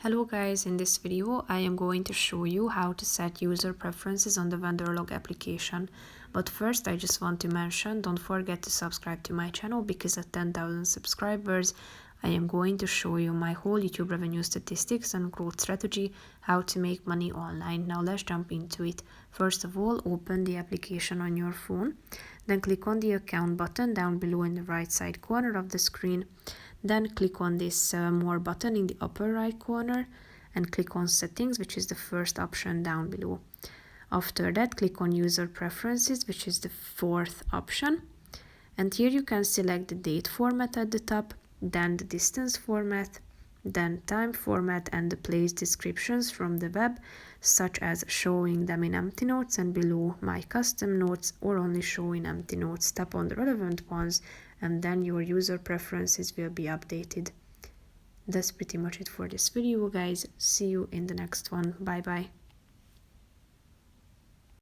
Hello guys, in this video I am going to show you how to set user preferences on the Wanderlog application. But first I just want to mention, don't forget to subscribe to my channel because at 10,000 subscribers I am going to show you my whole YouTube revenue statistics and growth strategy, how to make money online. Now let's jump into it. First of all, open the application on your phone, then click on the account button down below in the right side corner of the screen. Then click on this more button in the upper right corner and click on settings, which is the first option down below. After that, click on user preferences, which is the fourth option. And here you can select the date format at the top, then the distance format, then time format and the place descriptions from the web, such as showing them in empty notes and below my custom notes, or only showing empty notes. Tap on the relevant ones and then your user preferences will be updated. That's pretty much it for this video, guys. See you in the next one. Bye bye.